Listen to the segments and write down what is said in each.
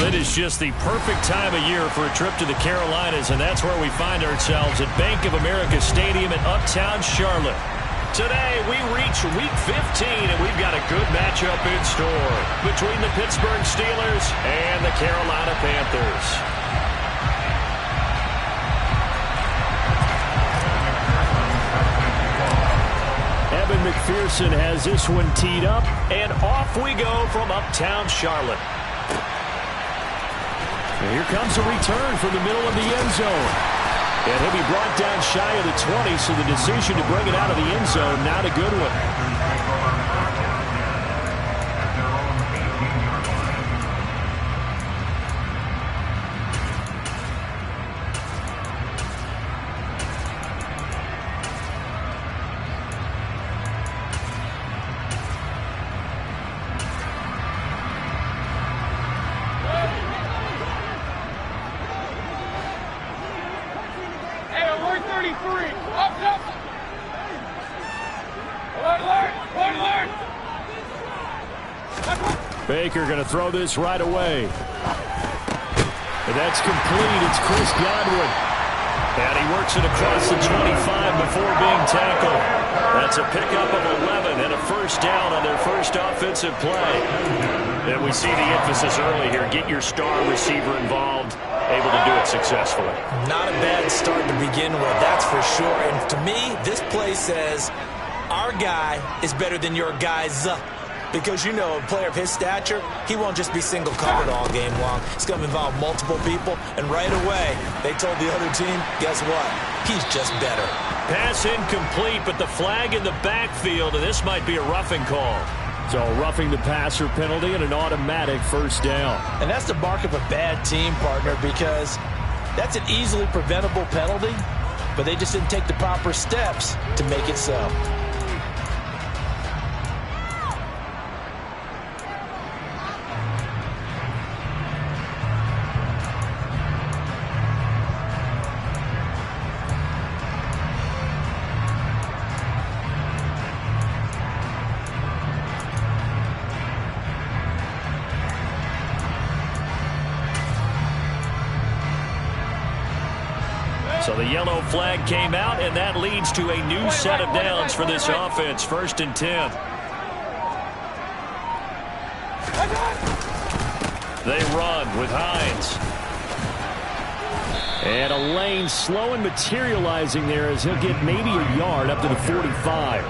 It is just the perfect time of year for a trip to the Carolinas, and that's where we find ourselves at Bank of America Stadium in Uptown Charlotte. Today, we reach Week 15, and we've got a good matchup in store between the Pittsburgh Steelers and the Carolina Panthers. Evan McPherson has this one teed up, and off we go from Uptown Charlotte. And here comes a return from the middle of the end zone. And he'll be brought down shy of the 20, so the decision to bring it out of the end zone, not a good one. Baker going to throw this right away. And that's complete. It's Chris Godwin. And he works it across the 25 before being tackled. That's a pickup of 11 and a first down on their first offensive play. And we see the emphasis early here. Get your star receiver involved. Able to do it successfully. Not a bad start to begin with, that's for sure. And to me, this play says our guy is better than your guy's. Because, you know, a player of his stature, he won't just be single covered all game long. It's going to involve multiple people, and right away, they told the other team, guess what? He's just better. Pass incomplete, but the flag in the backfield, and this might be a roughing call. So roughing the passer penalty and an automatic first down. And that's the mark of a bad team, partner, because that's an easily preventable penalty, but they just didn't take the proper steps to make it so. So the yellow flag came out, and that leads to a new set of downs for this offense. 1st and 10. They run with Hines. And a lane slow and materializing there as he'll get maybe a yard up to the 45.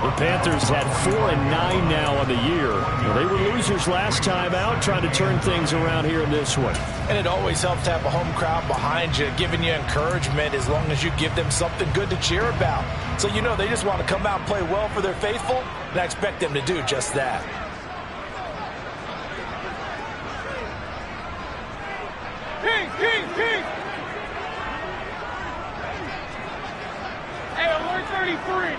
The Panthers had 4-9 now on the year. Well, they were losers last time out, trying to turn things around here in this one. And it always helps to have a home crowd behind you, giving you encouragement as long as you give them something good to cheer about. So, you know, they just want to come out and play well for their faithful, and I expect them to do just that. King! Hey, alert 33!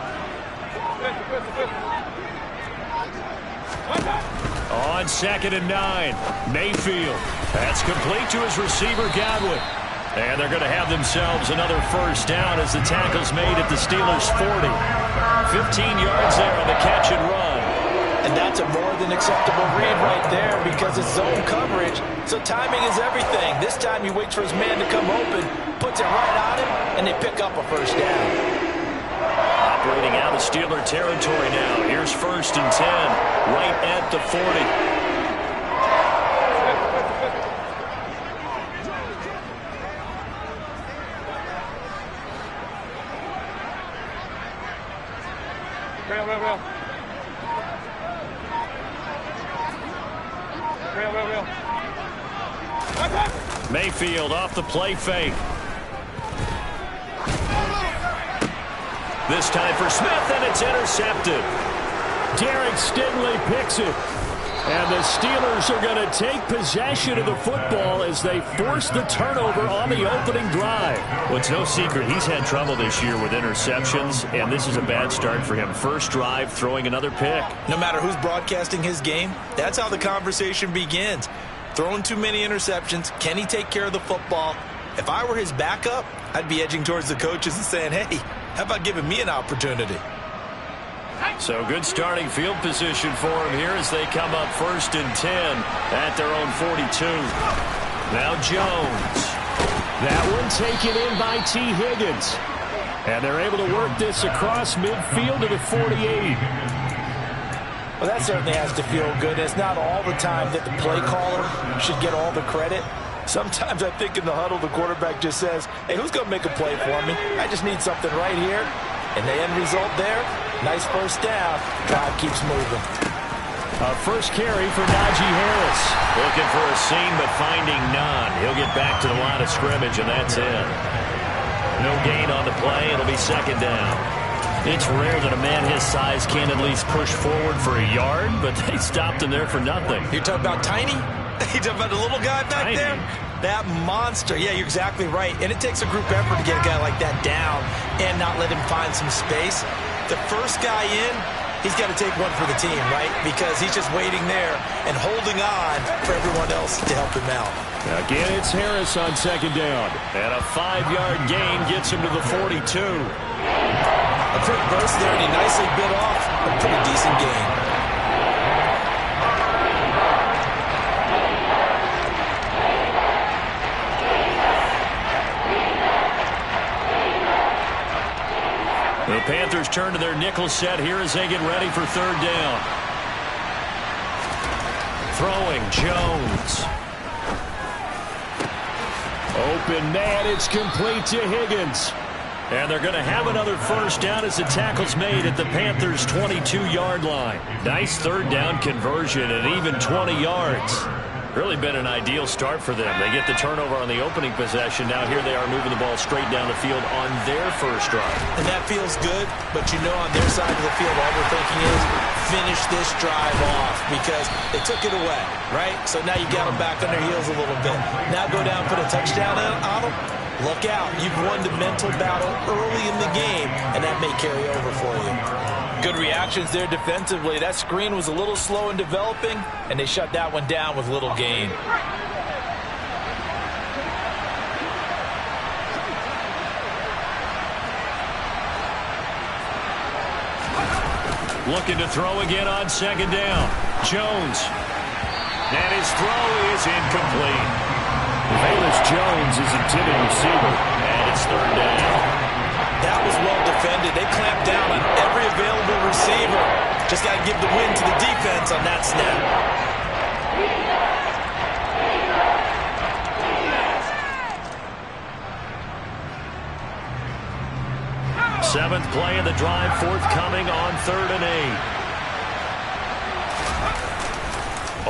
On 2nd and 9, Mayfield. That's complete to his receiver, Godwin. And they're going to have themselves another first down as the tackle's made at the Steelers' 40. 15 yards there on the catch and run. And that's a more than acceptable read right there because it's zone coverage, so timing is everything. This time he waits for his man to come open, puts it right on him, and they pick up a first down. Operating out of Steeler territory now. Here's 1st and 10, right at the 40. Mayfield off the play fake. This time for Smith, and it's intercepted. Derek Stingley picks it. And the Steelers are going to take possession of the football as they force the turnover on the opening drive. Well, it's no secret he's had trouble this year with interceptions, and this is a bad start for him. First drive, throwing another pick. No matter who's broadcasting his game, that's how the conversation begins. Throwing too many interceptions, can he take care of the football? If I were his backup, I'd be edging towards the coaches and saying, hey, how about giving me an opportunity? Hey! So good starting field position for him here as they come up 1st and 10 at their own 42. Now Jones. That one taken in by T. Higgins. And they're able to work this across midfield to the 48. Well, that certainly has to feel good. It's not all the time that the play caller should get all the credit. Sometimes I think in the huddle, the quarterback just says, hey, who's going to make a play for me? I just need something right here. And the end result there, nice first down. Drive keeps moving. First carry for Najee Harris. Looking for a seam, but finding none. He'll get back to the line of scrimmage, and that's it. No gain on the play. It'll be 2nd down. It's rare that a man his size can at least push forward for a yard, but they stopped him there for nothing. You're talking about tiny? You're talking about the little guy back there? That monster. Yeah, you're exactly right. And it takes a group effort to get a guy like that down and not let him find some space. The first guy in, he's got to take one for the team, right? Because he's just waiting there and holding on for everyone else to help him out. Again, it's Harris on 2nd down. And a 5-yard gain gets him to the 42. A quick burst there, and he nicely bit off a pretty decent gain. The Panthers turn to their nickel set here as they get ready for 3rd down. Throwing Jones. Open man, it's complete to Higgins. And they're going to have another first down as the tackle's made at the Panthers' 22-yard line. Nice 3rd down conversion and even 20 yards. Really been an ideal start for them. They get the turnover on the opening possession. Now here they are moving the ball straight down the field on their first drive. And that feels good, but you know on their side of the field all we're thinking is finish this drive off because they took it away, right? So now you got them back on their heels a little bit. Now go down and put a touchdown on them. Look out. You've won the mental battle early in the game, and that may carry over for you. Good reactions there defensively. That screen was a little slow in developing, and they shut that one down with little gain. Looking to throw again on 2nd down. Jones. And his throw is incomplete. Velus Jones is intended receiver, and it's 3rd down. That was well defended. They clamped down on every available receiver. Just got to give the win to the defense on that snap. 7th play of the drive forthcoming on 3rd and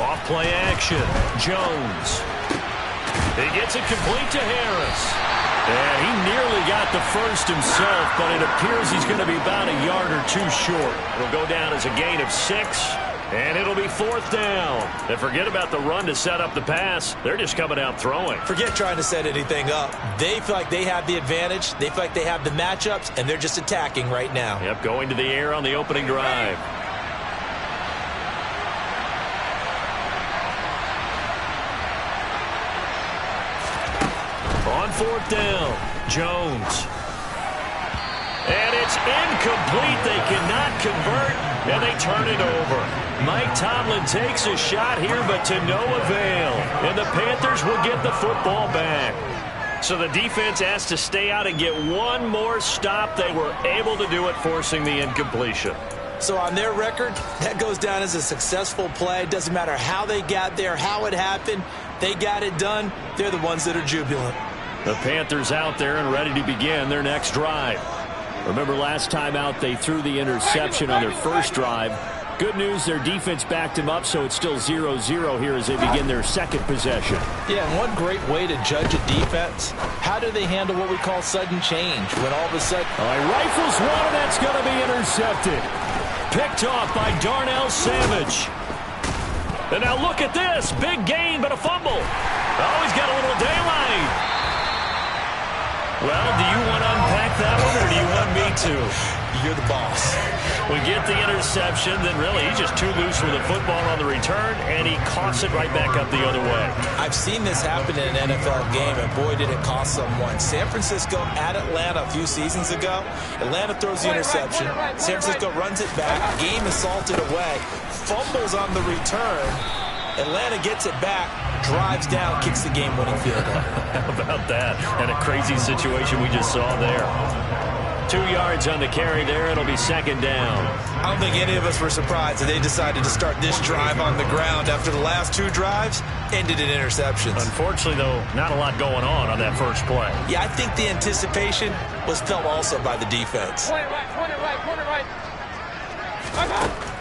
8. Off play action. Jones. He gets it complete to Harris. And he nearly got the first himself, but it appears he's going to be about a yard or two short. It'll go down as a gain of 6, and it'll be 4th down. And forget about the run to set up the pass. They're just coming out throwing. Forget trying to set anything up. They feel like they have the advantage. They feel like they have the matchups, and they're just attacking right now. Yep, going to the air on the opening drive. On 4th down, Jones. And it's incomplete. They cannot convert, and they turn it over. Mike Tomlin takes a shot here, but to no avail. And the Panthers will get the football back. So the defense has to stay out and get one more stop. They were able to do it, forcing the incompletion. So on their record, that goes down as a successful play. It doesn't matter how they got there, how it happened. They got it done. They're the ones that are jubilant. The Panthers out there and ready to begin their next drive. Remember last time out they threw the interception on their first drive. Good news, their defense backed him up, so it's still 0-0 here as they begin their second possession. Yeah, and one great way to judge a defense, how do they handle what we call sudden change when all of a sudden... All right, rifles one, and that's going to be intercepted. Picked off by Darnell Savage. And now look at this. Big gain, but a fumble. Oh, he's got a little daylight. Well, do you want to unpack that one, or do you want me to? you're the boss. We get the interception, then really he's just too loose with the football on the return, and he coughs it right back up the other way. I've seen this happen in an NFL game, and boy, did it cost someone. San Francisco at Atlanta a few seasons ago. Atlanta throws the interception. San Francisco runs it back. Game is salted away. Fumbles on the return. Atlanta gets it back, drives down, kicks the game-winning field goal. How about that? And a crazy situation we just saw there. 2 yards on the carry there. It'll be second down. I don't think any of us were surprised that they decided to start this drive on the ground after the last 2 drives ended in interceptions. Unfortunately, though, not a lot going on that first play. Yeah, I think the anticipation was felt also by the defense. Corner right.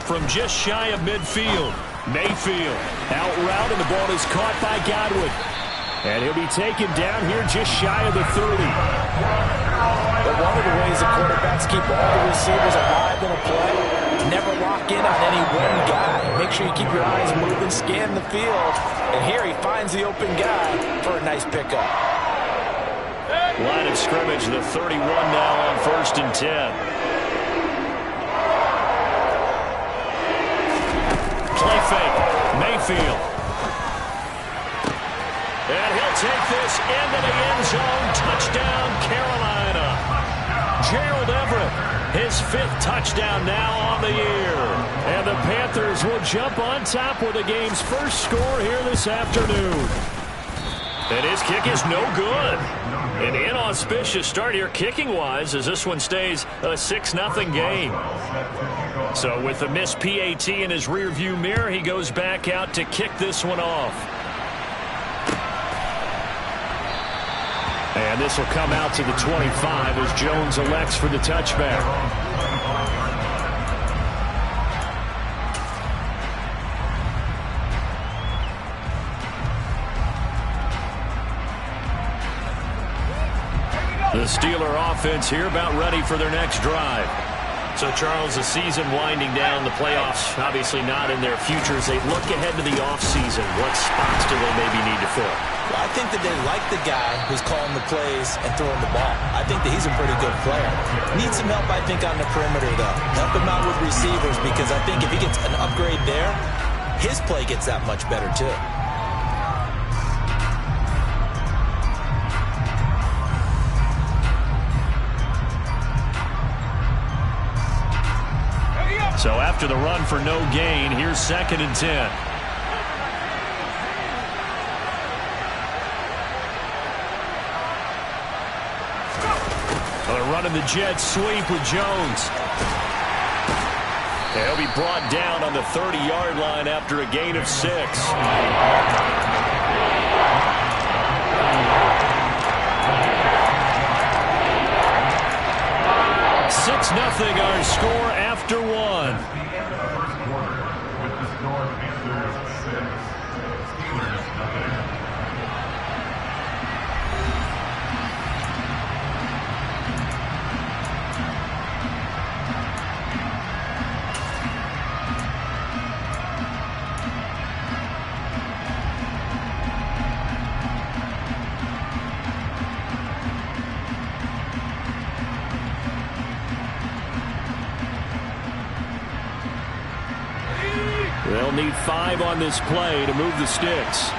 From just shy of midfield, Mayfield out route, and the ball is caught by Godwin. And he'll be taken down here just shy of the 30. But one of the ways the quarterbacks keep all the receivers alive in a play, never lock in on any one guy. Make sure you keep your eyes moving, scan the field. And here he finds the open guy for a nice pickup. Line of scrimmage, the 31 now on 1st and 10. Play fake, Mayfield. And he'll take this into the end zone. Touchdown, Carolina. Gerald Everett, his 5th touchdown now on the year. And the Panthers will jump on top with the game's first score here this afternoon. And his kick is no good. An inauspicious start here kicking-wise as this one stays a 6-0 game. So with the missed PAT in his rearview mirror, he goes back out to kick this one off. And this will come out to the 25 as Jones elects for the touchback. The Steeler offense here about ready for their next drive. So, Charles, the season winding down, the playoffs obviously not in their futures. They look ahead to the offseason. What spots do they maybe need to fill? Well, I think that they like the guy who's calling the plays and throwing the ball. I think that he's a pretty good player. Needs some help, I think, on the perimeter, though. Help him out with receivers because I think if he gets an upgrade there, his play gets that much better, too. So after the run for no gain, here's 2nd and 10. They're running the jet sweep with Jones. He'll be brought down on the 30-yard line after a gain of 6. 6-0 our score after 1. They'll need 5 on this play to move the sticks.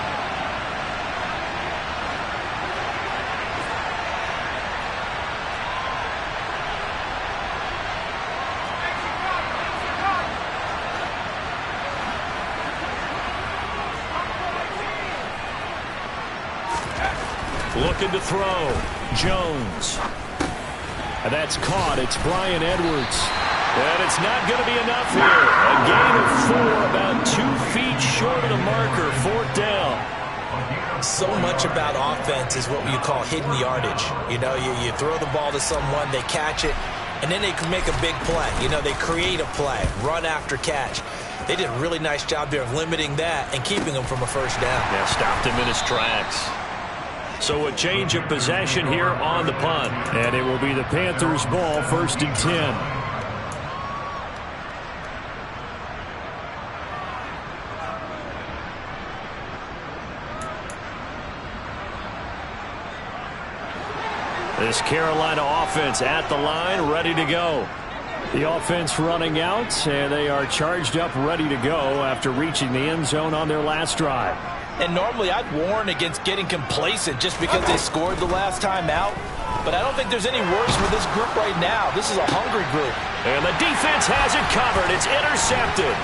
Looking to throw. Jones. And that's caught. It's Bryan Edwards. And it's not going to be enough here. A gain of 4, about 2 feet short of the marker. 4th down. So much about offense is what you call hidden yardage. You know, you throw the ball to someone, they catch it, and then they can make a big play. You know, they create a play, run after catch. They did a really nice job there of limiting that and keeping him from a first down. Yeah, stopped him in his tracks. So a change of possession here on the punt. And it will be the Panthers' ball, 1st and 10. This Carolina offense at the line, ready to go. The offense running out, and they are charged up, ready to go after reaching the end zone on their last drive. And normally I'd warn against getting complacent just because they scored the last time out. But I don't think there's any worse for this group right now. This is a hungry group. And the defense has it covered. It's intercepted.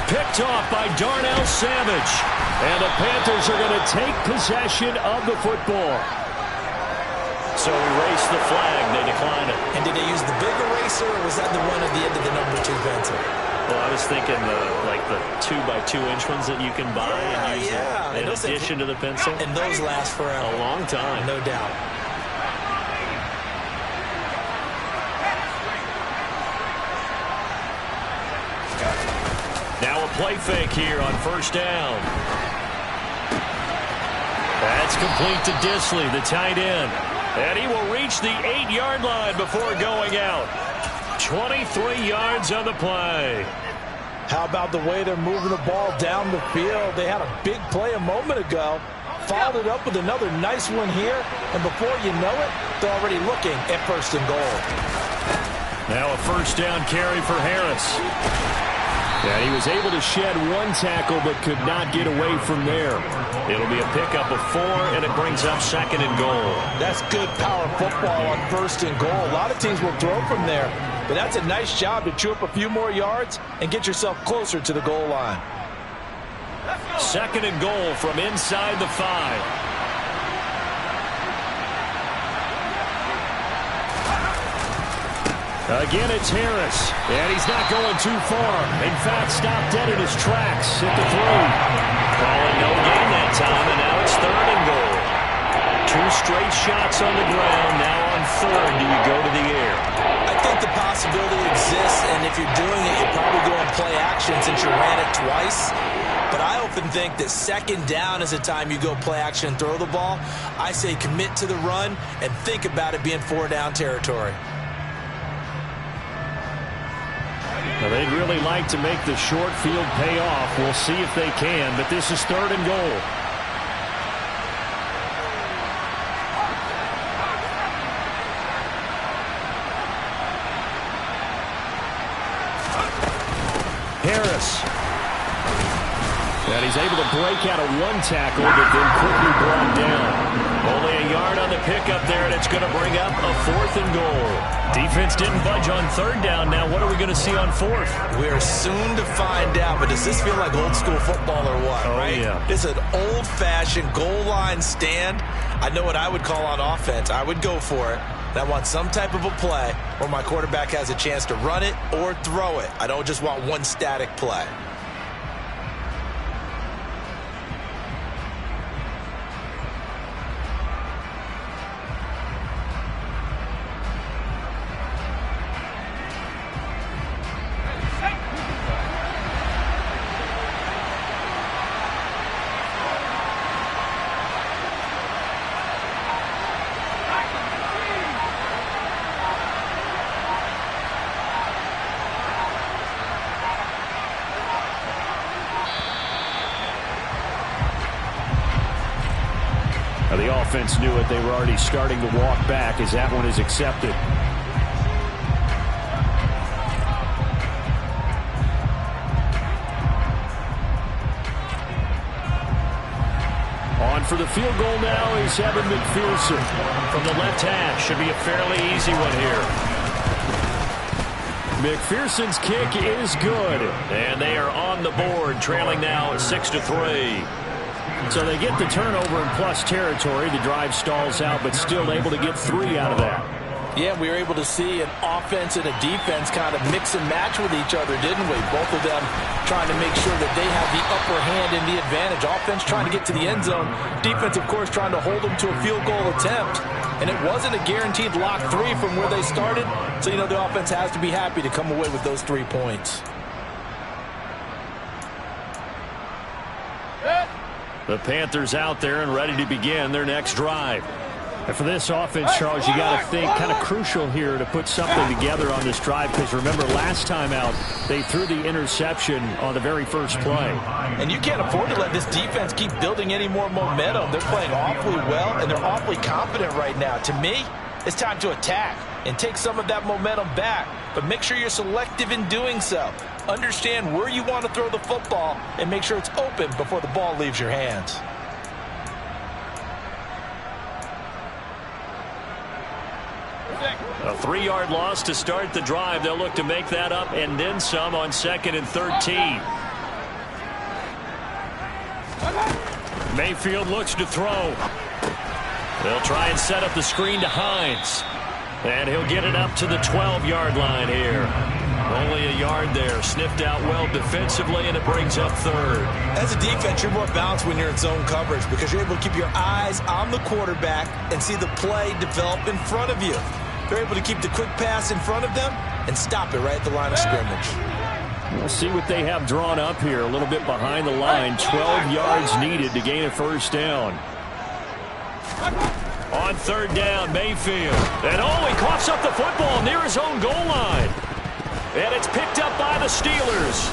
Picked off by Darnell Savage. And the Panthers are going to take possession of the football. So erase the flag. They decline it. And did they use the big eraser, or was that the one at the end of the number 2 pencil? Well, I was thinking the 2x2-inch ones that you can buy and use in addition to the pencil. And those last forever. A long time. No doubt. Now a play fake here on first down. That's complete to Disley, the tight end. And he will reach the 8-yard line before going out. 23 yards on the play. How about the way they're moving the ball down the field? They had a big play a moment ago. Followed it up with another nice one here. And before you know it, they're already looking at first and goal. Now a first down carry for Harris. And he was able to shed one tackle but could not get away from there. It'll be a pickup of 4, and it brings up second and goal. That's good power football on first and goal. A lot of teams will throw from there, but that's a nice job to chew up a few more yards and get yourself closer to the goal line. Second and goal from inside the 5. Again, it's Harris, and he's not going too far. In fact, stopped dead in his tracks at the 3. Calling no gain that time, and now it's third and goal. 2 straight shots on the ground. Now on third, do you go to the air? I think the possibility exists, and if you're doing it, you're probably going play action since you ran it twice. But I often think that second down is the time you go play action and throw the ball. I say commit to the run and think about it being 4-down territory. Now, they'd really like to make the short field pay off. We'll see if they can, but this is third and goal. Harris. And he's able to break out of one tackle, but then quickly brought down. Only a yard on the pickup there, and it's going to bring up a 4th and goal. Defense didn't budge on third down. Now what are we going to see on 4th? We're soon to find out, but does this feel like old school football or what, right? Yeah. It's an old-fashioned goal line stand. I know what I would call on offense. I would go for it. And I want some type of a play where my quarterback has a chance to run it or throw it. I don't just want one static play. The offense knew it. They were already starting to walk back as that one is accepted. On for the field goal now is Evan McPherson. From the left hash, should be a fairly easy one here. McPherson's kick is good. And they are on the board, trailing now 6-3. So they get the turnover in plus territory. The drive stalls out, but still able to get 3 out of that. Yeah, we were able to see an offense and a defense kind of mix and match with each other, didn't we? Both of them trying to make sure that they have the upper hand and the advantage. Offense trying to get to the end zone. Defense, of course, trying to hold them to a field goal attempt. And it wasn't a guaranteed lock 3 from where they started. So, you know, the offense has to be happy to come away with those 3 points. The Panthers out there and ready to begin their next drive. And for this offense, Charles, you got to think kind of crucial here to put something together on this drive, because remember last time out they threw the interception on the very first play. And you can't afford to let this defense keep building any more momentum. They're playing awfully well, and they're awfully confident right now. To me, it's time to attack. and take some of that momentum back. But make sure you're selective in doing so. Understand where you want to throw the football and make sure it's open before the ball leaves your hands. A 3-yard loss to start the drive. They'll look to make that up and then some on 2nd and 13. Mayfield looks to throw. They'll try and set up the screen to Hines. And he'll get it up to the 12-yard line here. Only a yard there. Sniffed out well defensively, and it brings up 3rd. As a defense, you're more balanced when you're in zone coverage because you're able to keep your eyes on the quarterback and see the play develop in front of you. They're able to keep the quick pass in front of them and stop it right at the line of scrimmage. We'll see what they have drawn up here. A little bit behind the line. 12 yards needed to gain a first down. On 3rd down, Mayfield. And he coughs up the football near his own goal line. And it's picked up by the Steelers.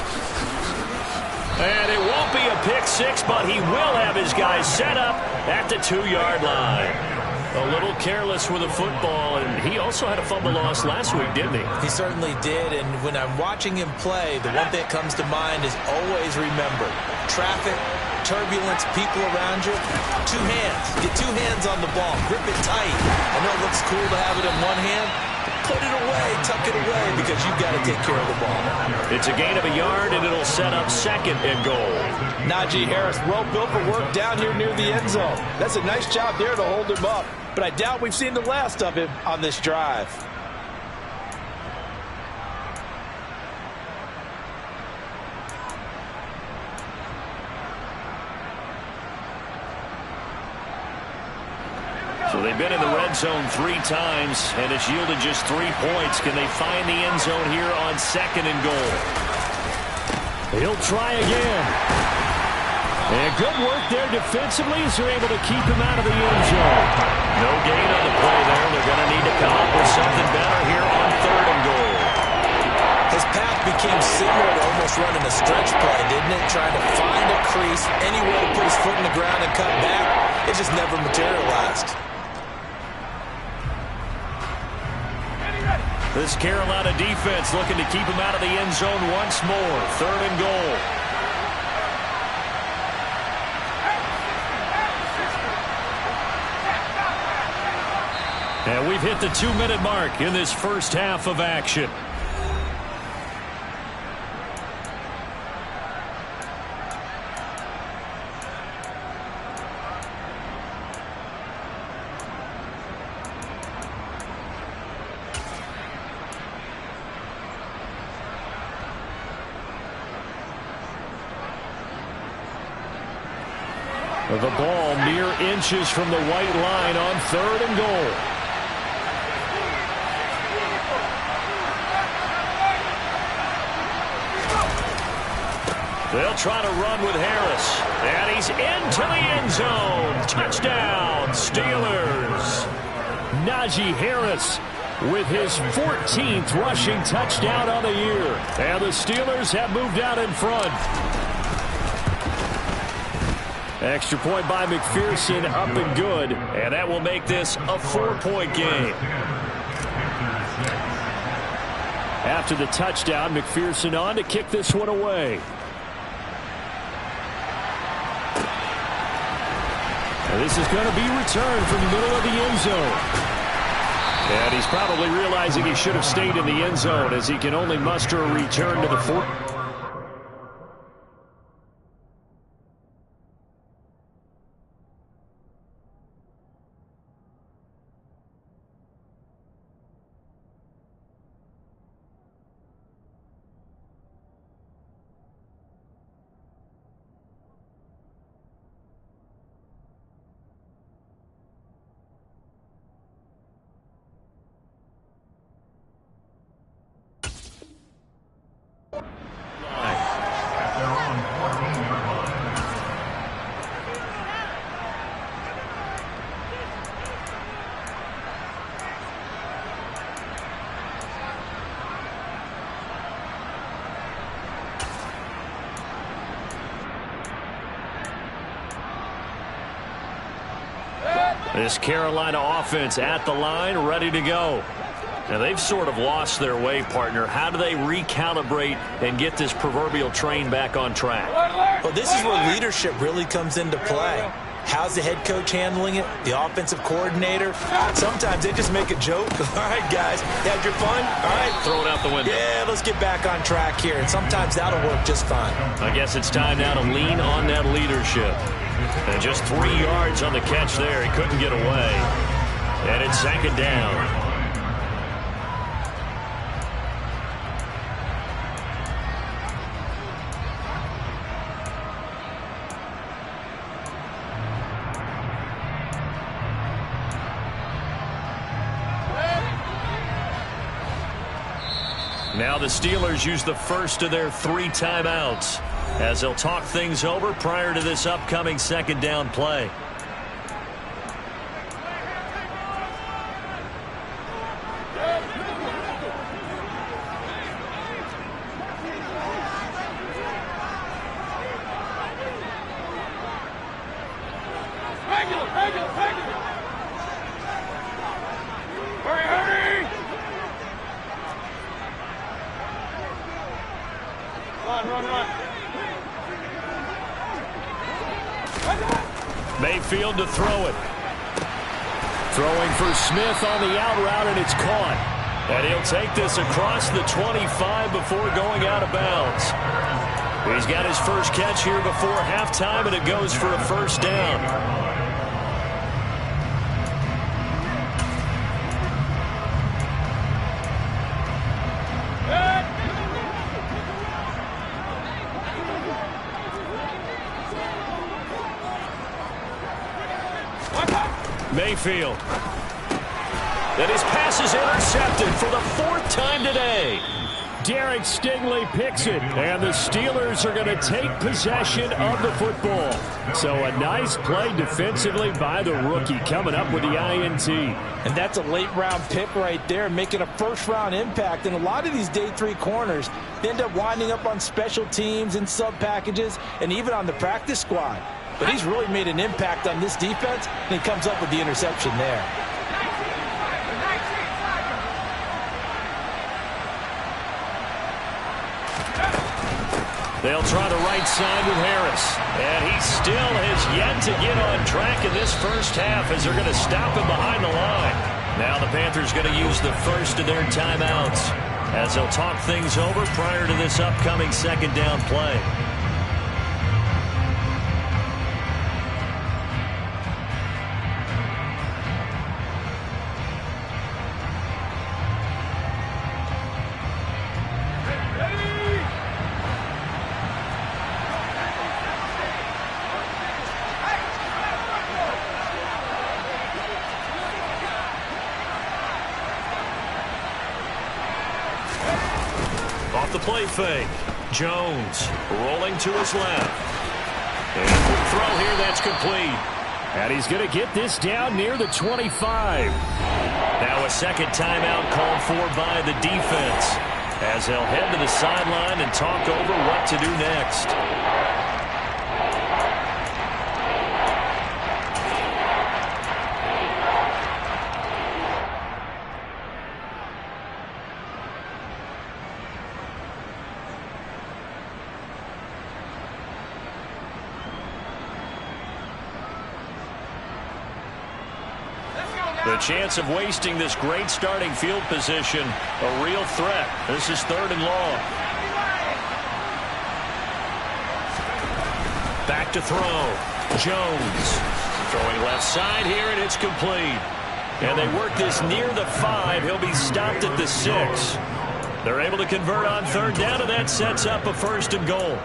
And it won't be a pick six, but he will have his guys set up at the 2-yard line. A little careless with the football, and he also had a fumble loss last week, didn't he? He certainly did, and when I'm watching him play, the one thing that comes to mind is always remember, traffic, turbulence, people around you, 2 hands. Get 2 hands on the ball. Grip it tight. I know it looks cool to have it in one hand, but put it away, tuck it away, because you've got to take care of the ball. It's a gain of a yard, and it'll set up 2nd and goal. Najee Harris, well built for work down here near the end zone. That's a nice job there to hold him up. But I doubt we've seen the last of him on this drive. So they've been in the red zone 3 times, and it's yielded just 3 points. Can they find the end zone here on 2nd and goal? He'll try again. And good work there defensively as they're able to keep him out of the end zone. No gain on the play there. They're going to need to come up with something better here on 3rd and goal. His path became similar to almost running a stretch play, didn't it? Trying to find a crease, anywhere to put his foot in the ground and cut back. It just never materialized. This Carolina defense looking to keep him out of the end zone once more. 3rd and goal. And we've hit the 2-minute mark in this first half of action. The ball mere inches from the white line on 3rd and goal. They'll try to run with Harris. And he's into the end zone. Touchdown, Steelers. Najee Harris with his 14th rushing touchdown on the year. And the Steelers have moved out in front. Extra point by McPherson, up and good. And that will make this a 4-point game. After the touchdown, McPherson on to kick this one away. And this is going to be returned from the middle of the end zone. And he's probably realizing he should have stayed in the end zone as he can only muster a return to the 4. This Carolina offense at the line, ready to go. Now, they've sort of lost their way, partner. How do they recalibrate and get this proverbial train back on track? Well, this is where leadership really comes into play. How's the head coach handling it? The offensive coordinator? Sometimes they just make a joke. All right, guys, you had your fun? All right. Throw it out the window. Yeah, let's get back on track here. And sometimes that'll work just fine. I guess it's time now to lean on that leadership. And just 3 yards on the catch there. He couldn't get away. And it's second down. Now the Steelers use the first of their 3 timeouts as they'll talk things over prior to this upcoming second down play. Mayfield to throw it. Throwing for Smith on the out route, and it's caught. And he'll take this across the 25 before going out of bounds. He's got his first catch here before halftime, and it goes for a first down. Mayfield. And his pass is intercepted for the 4th time today. Derek Stingley picks it, and the Steelers are going to take possession of the football. So a nice play defensively by the rookie coming up with the INT. And that's a late-round pick right there, making a first-round impact. And a lot of these day 3 corners end up winding up on special teams and sub-packages and even on the practice squad. But he's really made an impact on this defense, and he comes up with the interception there. They'll try the right side with Harris. And he still has yet to get on track in this first half as they're going to stop him behind the line. Now the Panthers going to use the first of their timeouts as they'll talk things over prior to this upcoming second down play. Off the play fake. Jones rolling to his left. And a quick throw here that's complete. And he's going to get this down near the 25. Now a second timeout called for by the defense as they'll head to the sideline and talk over what to do next. The chance of wasting this great starting field position, a real threat. This is 3rd and long. Back to throw. Jones throwing left side here, and it's complete. And they work this near the 5. He'll be stopped at the 6. They're able to convert on 3rd down, and that sets up a 1st and goal.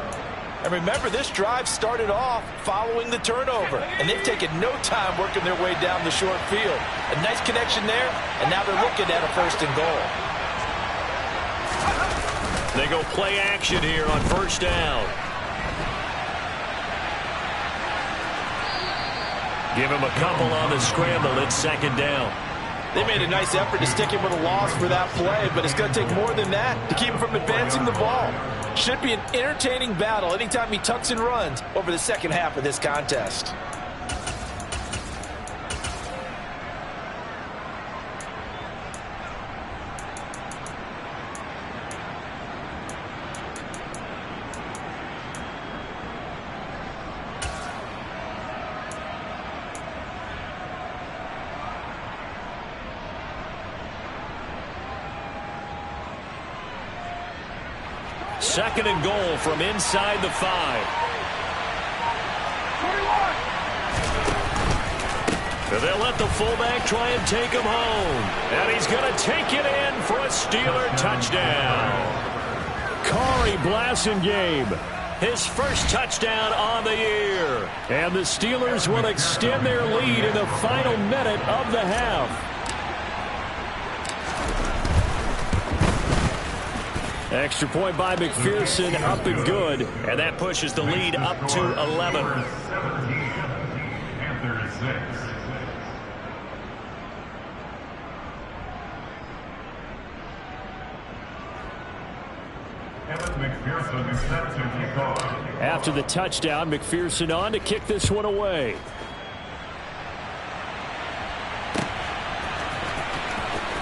And remember, this drive started off following the turnover, and they've taken no time working their way down the short field. A nice connection there, and now they're looking at a 1st and goal. They go play action here on 1st down. Give him a couple on the scramble. It's 2nd down. They made a nice effort to stick him with a loss for that play, but it's going to take more than that to keep him from advancing the ball. Should be an entertaining battle anytime he tucks and runs over the second half of this contest. second and goal from inside the 5. 21. They'll let the fullback try and take him home. And he's going to take it in for a Steeler touchdown. Kari Blasingame, his first touchdown on the year. And the Steelers will extend their lead in the final minute of the half. Extra point by McPherson, up and good. And that pushes the lead up to 11. Panthers 6. McPherson is set to kick off. After the touchdown, McPherson on to kick this one away.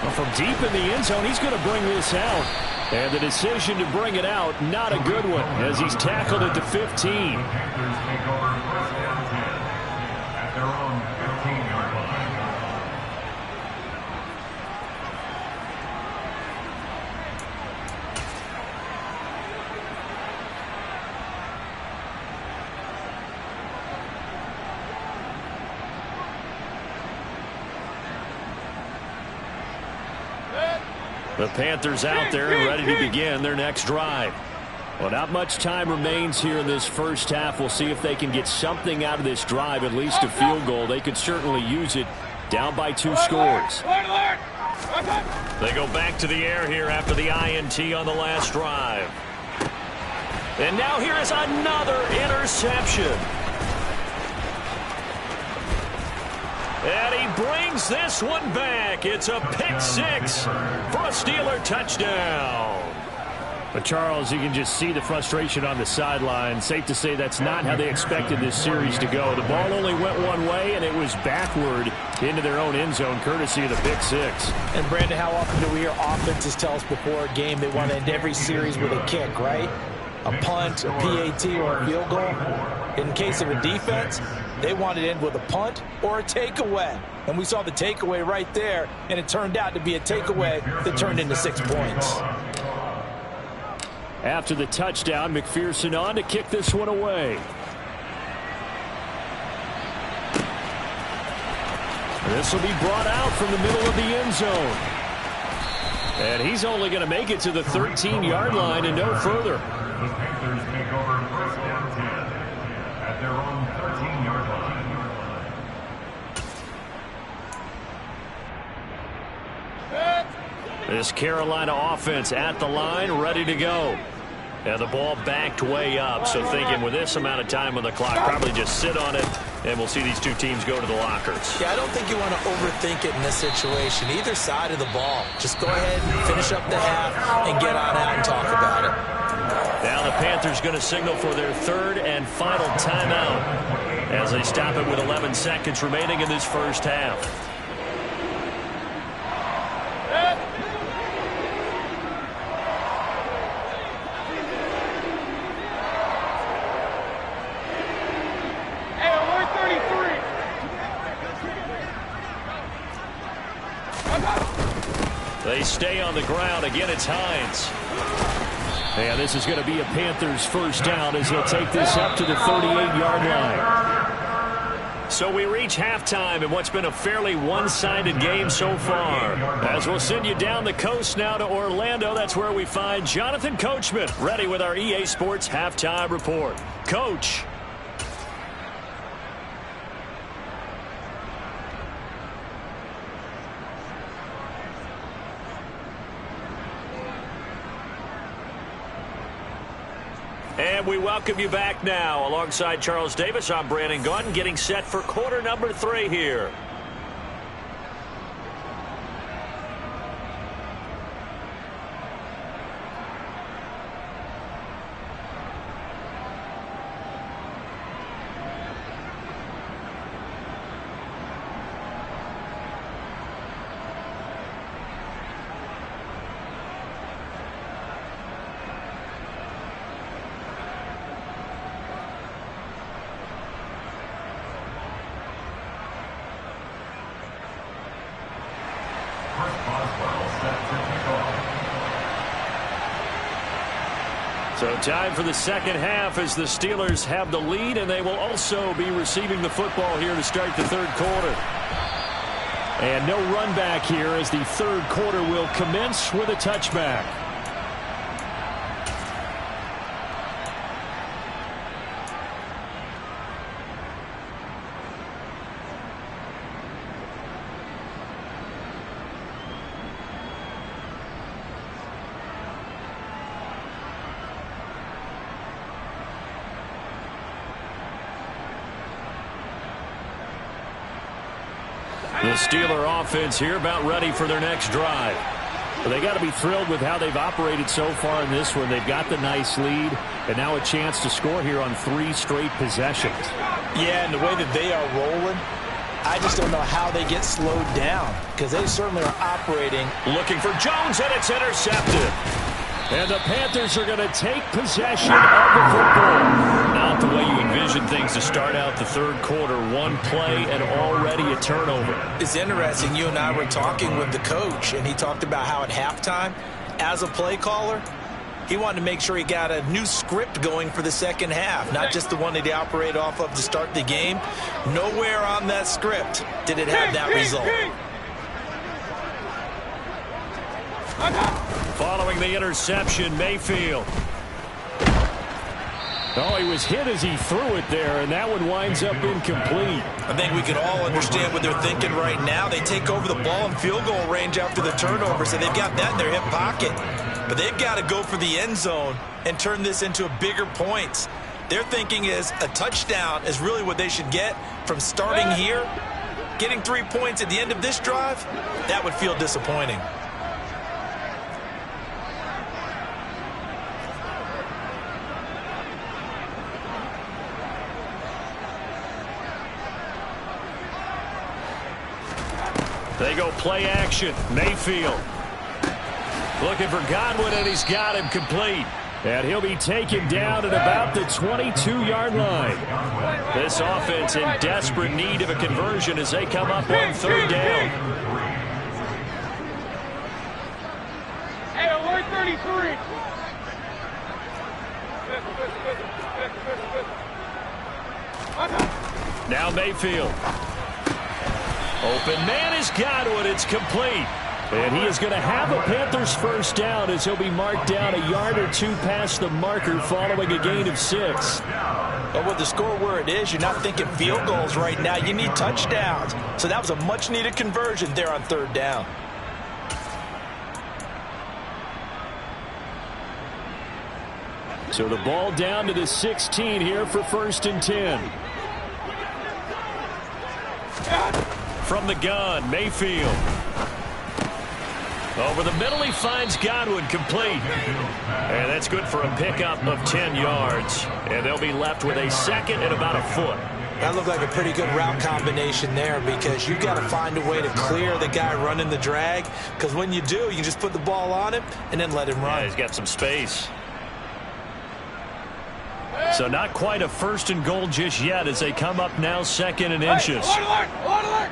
Well, from deep in the end zone, he's going to bring this out. And the decision to bring it out, not a good one, as he's tackled at the 15. Panthers take over first and 10 at their own 15-yard line. The Panthers out there and ready to begin their next drive. Well, not much time remains here in this first half. We'll see if they can get something out of this drive, at least a field goal. They could certainly use it. Down by 2 scores. They go back to the air here after the INT on the last drive. And now here is another interception. And he brings this one back. It's a pick 6 for a Steeler touchdown. But, Charles, you can just see the frustration on the sideline. Safe to say that's not how they expected this series to go. The ball only went one way, and it was backward into their own end zone, courtesy of the pick 6. And, Brandon, how often do we hear offenses tell us before a game they want to end every series with a kick, right? A punt, a PAT, or a field goal. In case of a defense, they wanted to end with a punt or a takeaway. And we saw the takeaway right there, and it turned out to be a takeaway that turned into 6 points. After the touchdown, McPherson on to kick this one away. This will be brought out from the middle of the end zone. And he's only going to make it to the 13-yard line and no further. The Panthers take over first and 10 at their own 13-yard line. This Carolina offense at the line, ready to go. And the ball backed way up, so thinking with this amount of time on the clock, probably just sit on it, and we'll see these two teams go to the lockers. Yeah, I don't think you want to overthink it in this situation. Either side of the ball. Just go ahead and finish up the half and get on out and talk about it. Now the Panthers going to signal for their third and final timeout as they stop it with 11 seconds remaining in this first half. They stay on the ground. Again, it's Hines. And this is going to be a Panthers first down as he'll take this up to the 38-yard line. So we reach halftime in what's been a fairly one-sided game so far. As we'll send you down the coast now to Orlando, that's where we find Jonathan Coachman ready with our EA Sports Halftime Report. Coach. And we welcome you back now. Alongside Charles Davis, I'm Brandon Gunn, getting set for quarter number 3 here. So time for the second half as the Steelers have the lead, and they will also be receiving the football here to start the third quarter. And no run back here as the third quarter will commence with a touchback. The Steeler offense here about ready for their next drive. But they got to be thrilled with how they've operated so far in this one. They've got the nice lead, and now a chance to score here on 3 straight possessions. Yeah, and the way that they are rolling, I just don't know how they get slowed down, because they certainly are operating. Looking for Jones, and it's intercepted. And the Panthers are going to take possession of the football. Not the way you envision things to start out the third quarter. One play and already a turnover. It's interesting. You and I were talking with the coach, and he talked about how at halftime, as a play caller, he wanted to make sure he got a new script going for the second half, not just the one that he operated off of to start the game. Nowhere on that script did it have that result. Following the interception, Mayfield. Oh, he was hit as he threw it there, and that one winds up incomplete. I think we can all understand what they're thinking right now. They take over the ball in field goal range after the turnover, so they've got that in their hip pocket. But they've got to go for the end zone and turn this into a bigger points. Their thinking is a touchdown is really what they should get from starting here. Getting 3 points at the end of this drive, that would feel disappointing. They go play action. Mayfield looking for Godwin, and he's got him complete. And he'll be taken down at about the 22-yard line. This offense in desperate need of a conversion as they come up on third down. Hey, alert 33. Now Mayfield. Open man is Godwin. It's complete. And he is going to have a Panthers first down as he'll be marked down a yard or 2 past the marker following a gain of 6. But with the score where it is, you're not thinking field goals right now. You need touchdowns. So that was a much-needed conversion there on third down. So the ball down to the 16 here for 1st and 10. From the gun, Mayfield. Over the middle, he finds Godwin complete. And that's good for a pickup of 10 yards. And they'll be left with a second and about a foot. That looked like a pretty good route combination there because you've got to find a way to clear the guy running the drag. Because when you do, you can just put the ball on him and then let him run. Yeah, he's got some space. So not quite a 1st and goal just yet as they come up now 2nd and inches. Alert, alert.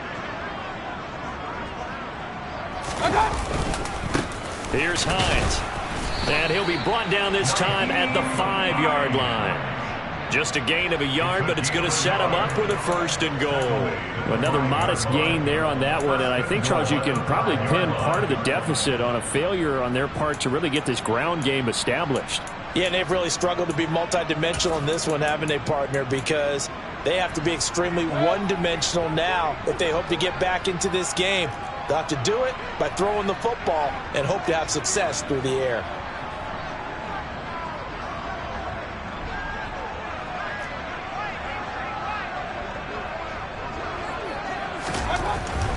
Here's Hines. And he'll be brought down this time at the 5-yard line. Just a gain of a yard, but it's going to set him up with a 1st and goal. Another modest gain there on that one. And I think, Charles, you can probably pin part of the deficit on a failure on their part to really get this ground game established. Yeah, and they've really struggled to be multidimensional in this one, haven't they, partner? Because they have to be extremely one-dimensional now if they hope to get back into this game. They'll have to do it by throwing the football and hope to have success through the air.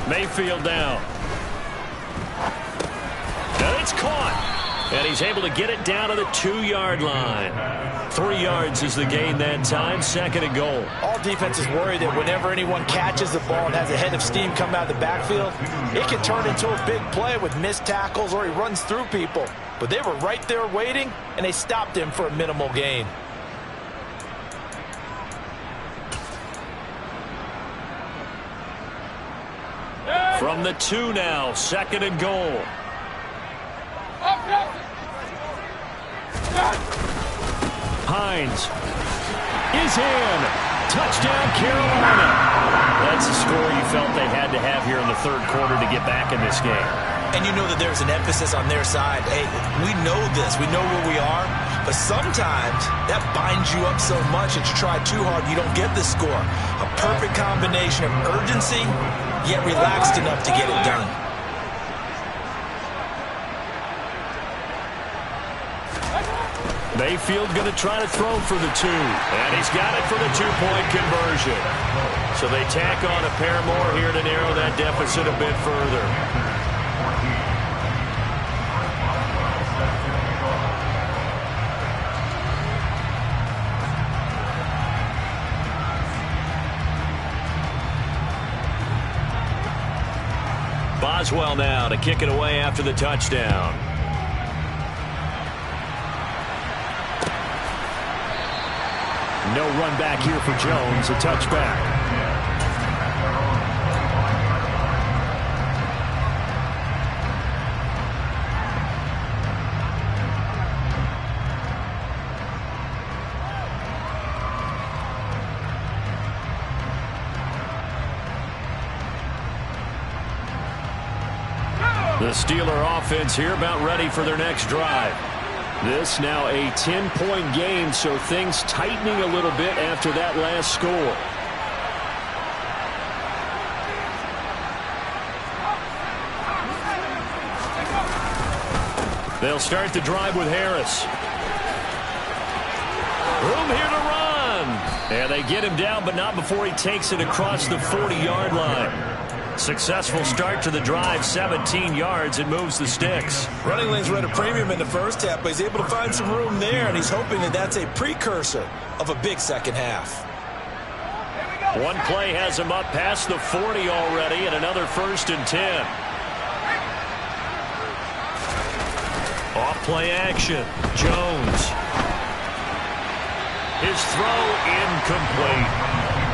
Mayfield down. And it's caught. And he's able to get it down to the 2-yard line. 3 yards is the gain that time, 2nd and goal. All defenses worry that whenever anyone catches the ball and has a head of steam come out of the backfield, it can turn into a big play with missed tackles or he runs through people. But they were right there waiting, and they stopped him for a minimal gain. From the 2 now, 2nd and goal. Hines is in. Touchdown, Carolina. That's the score you felt they had to have here in the third quarter to get back in this game. And you know that there's an emphasis on their side. Hey, we know this. We know where we are. But sometimes that binds you up so much that you try too hard, you don't get the score. A perfect combination of urgency, yet relaxed enough to get it done. Mayfield going to try to throw for the two. And he's got it for the two-point conversion. So they tack on a pair more here to narrow that deficit a bit further. Boswell now to kick it away after the touchdown. No run back here for Jones, a touchback. The Steeler offense here about ready for their next drive. This now a 10-point game, so things tightening a little bit after that last score. They'll start the drive with Harris. Room here to run. And they get him down, but not before he takes it across the 40-yard line. Successful start to the drive, 17 yards, and moves the sticks. Running lanes were at a premium in the first half, but he's able to find some room there, and he's hoping that that's a precursor of a big second half. One play has him up past the 40 already, and another 1st and 10. Off play action. Jones. His throw incomplete.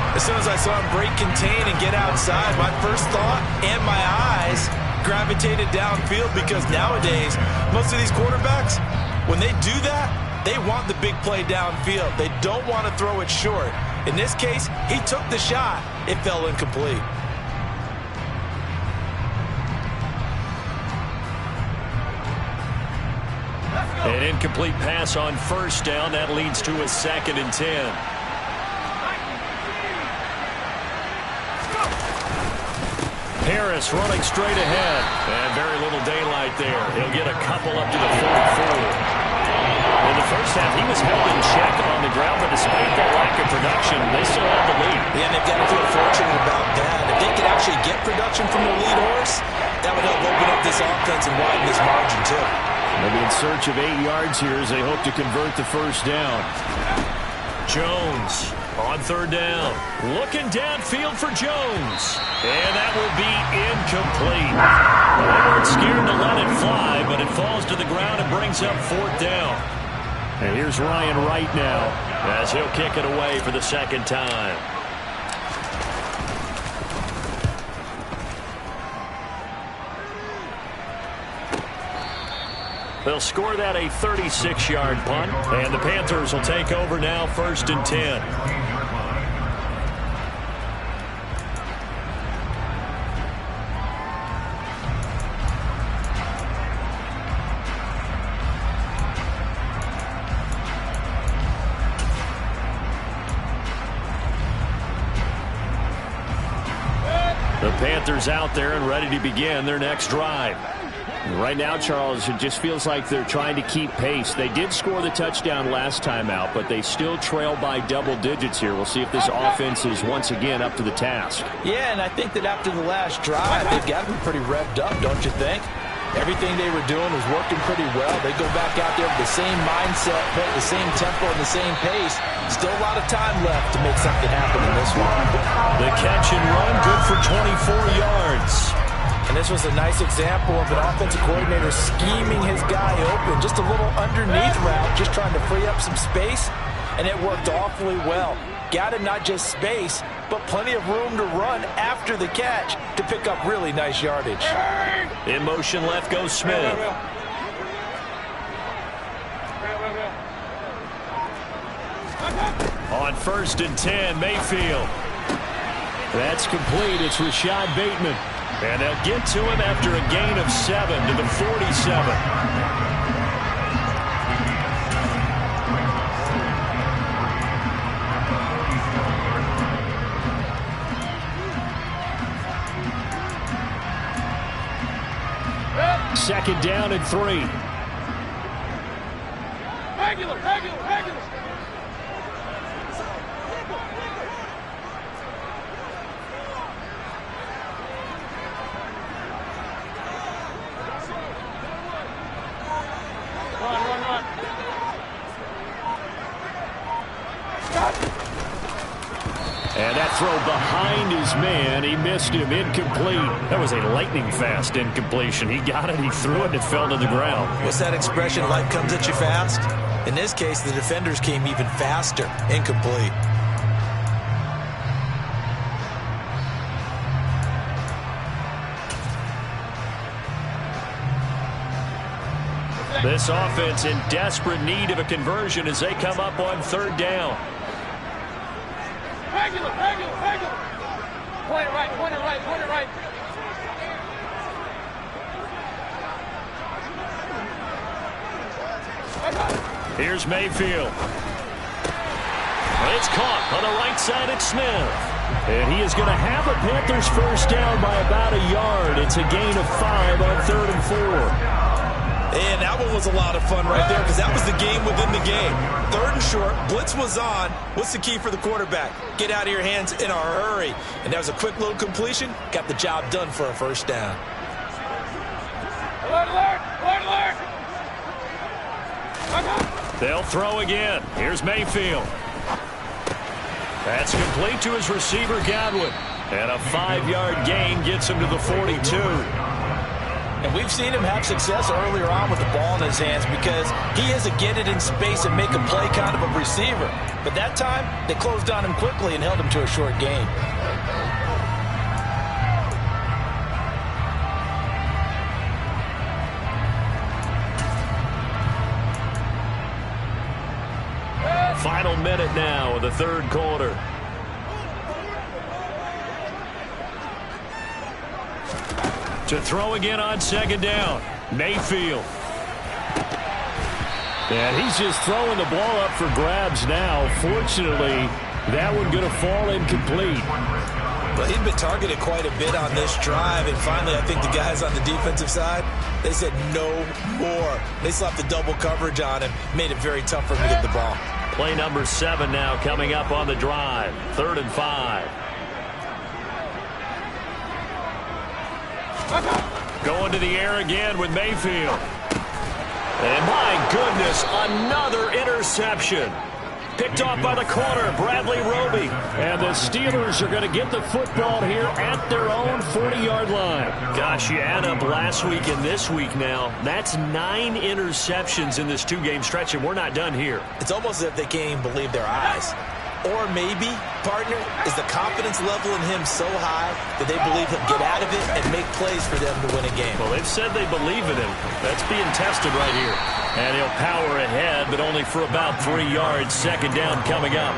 As soon as I saw him break contain and get outside, my first thought and my eyes gravitated downfield, because nowadays, most of these quarterbacks, when they do that, they want the big play downfield. They don't want to throw it short. In this case, he took the shot. It fell incomplete. An incomplete pass on 1st down. That leads to a 2nd and 10. Harris running straight ahead. And very little daylight there. He'll get a couple up to the 44. In the first half, he was held in check on the ground, but despite that lack of production, they still have the lead. Yeah, and they've got to feel fortunate about that. If they could actually get production from their lead horse, that would help open up this offense and widen this margin, too. They'll be in search of 8 yards here as they hope to convert the 1st down. Jones on 3rd down. Looking downfield for Jones. And that will be incomplete. They weren't scared to let it fly, but it falls to the ground and brings up 4th down. And here's Ryan Wright now as he'll kick it away for the 2nd time. They'll score that a 36-yard punt, and the Panthers will take over now, 1st and 10. The Panthers out there and ready to begin their next drive. Right now, Charles, it just feels like they're trying to keep pace. They did score the touchdown last time out, but they still trail by double digits here. We'll see if this offense is once again up to the task. Yeah, and I think that after the last drive, they've got to be pretty revved up, don't you think? Everything they were doing was working pretty well. They go back out there with the same mindset, the same tempo, and the same pace. Still a lot of time left to make something happen in this one. The catch and run, good for 24 yards. And this was a nice example of an offensive coordinator scheming his guy open. Just a little underneath route, just trying to free up some space, and it worked awfully well. Got him not just space, but plenty of room to run after the catch to pick up really nice yardage. In motion left goes Smith. On 1st and 10, Mayfield. That's complete. It's Rashad Bateman. And they'll get to him after a gain of 7 to the 47. Second down and 3. Regular. Run. And that throw behind his man. He missed him. Incomplete. That was a lightning-fast incompletion. He got it, he threw it, and it fell to the ground. What's that expression, life comes at you fast? In this case, the defenders came even faster. Incomplete. This offense in desperate need of a conversion as they come up on 3rd down. Regular. Point it right. Here's Mayfield. It's caught on the right side. It's Smith. And he is going to have a Panthers first down by about a yard. It's a gain of 5 on 3rd and 4. And that one was a lot of fun right there because that was the game within the game. 3rd and short, blitz was on. What's the key for the quarterback? Get out of your hands in a hurry. And that was a quick little completion. Got the job done for a first down. Alert. They'll throw again. Here's Mayfield. That's complete to his receiver, Godwin. And a 5-yard gain gets him to the 42. And we've seen him have success earlier on with the ball in his hands because he is a get it in space and make a play kind of a receiver. But that time, they closed on him quickly and held him to a short gain. Final minute now of the 3rd quarter. To throw again on 2nd down. Mayfield. And he's just throwing the ball up for grabs now. Fortunately, that one going to fall incomplete. Well, he'd been targeted quite a bit on this drive, and finally I think the guys on the defensive side, they said no more. They slapped the double coverage on him, made it very tough for him to get the ball. Play number 7 now coming up on the drive. 3rd and 5. Going to the air again with Mayfield. And my goodness, another interception. Picked off by the corner, Bradley Roby. And the Steelers are going to get the football here at their own 40-yard line. Gosh, you add up last week and this week now. That's 9 interceptions in this 2-game stretch, and we're not done here. It's almost as if they can't even believe their eyes. Or maybe, partner, is the confidence level in him so high that they believe he'll get out of it and make plays for them to win a game. Well, they've said they believe in him. That's being tested right here. And he'll power ahead, but only for about 3 yards. 2nd down coming up.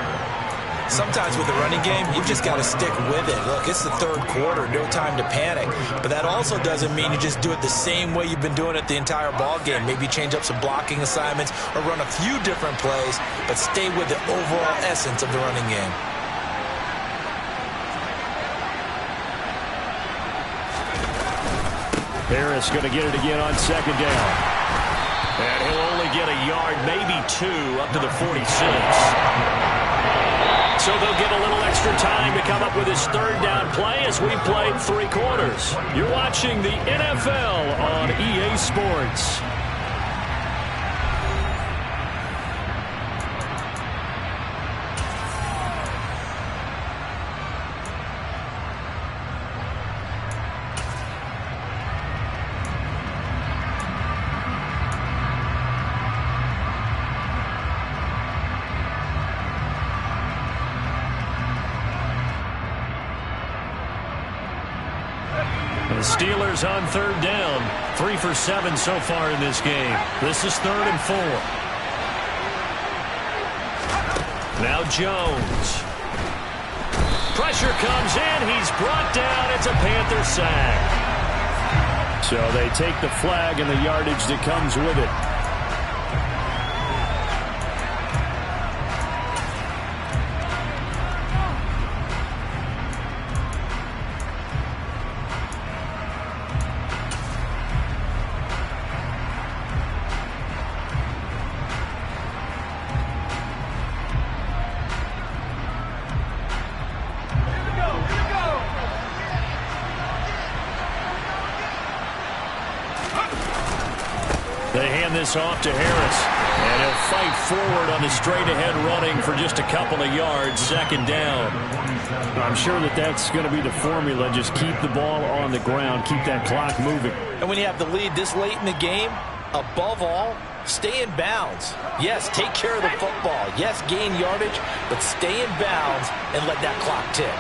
Sometimes with the running game, you've just got to stick with it. Look, it's the 3rd quarter, no time to panic. But that also doesn't mean you just do it the same way you've been doing it the entire ball game. Maybe change up some blocking assignments or run a few different plays, but stay with the overall essence of the running game. Harris going to get it again on 2nd down. And he'll only get a yard, maybe 2, up to the 46. So they'll get a little extra time to come up with his 3rd down play as we played 3 quarters. You're watching the NFL on EA Sports. The Steelers on 3rd down. 3 for 7 so far in this game. This is 3rd and 4. Now Jones. Pressure comes in. He's brought down. It's a Panther sack. So they take the flag and the yardage that comes with it. They hand this off to Harris, and he'll fight forward on the straight-ahead running for just a couple of yards, second down. I'm sure that that's going to be the formula. Just keep the ball on the ground, keep that clock moving. And when you have the lead this late in the game, above all, stay in bounds. Yes, take care of the football. Yes, gain yardage, but stay in bounds and let that clock tick.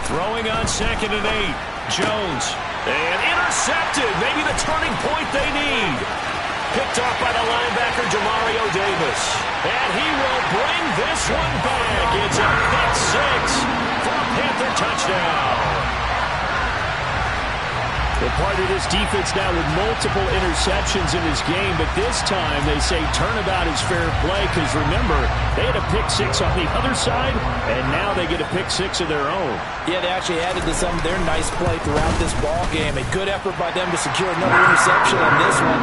Throwing on 2nd and 8. Jones. And intercepted. Maybe the turning point they need. Picked off by the linebacker, Jamario Davis. And he will bring this one back. It's a pick six for a Panther touchdown. They're part of this defense now with multiple interceptions in this game, but this time they say turnabout is fair play because, remember, they had a pick six on the other side, and now they get a pick six of their own. Yeah, they actually added to some of their nice play throughout this ball game. A good effort by them to secure another interception on this one.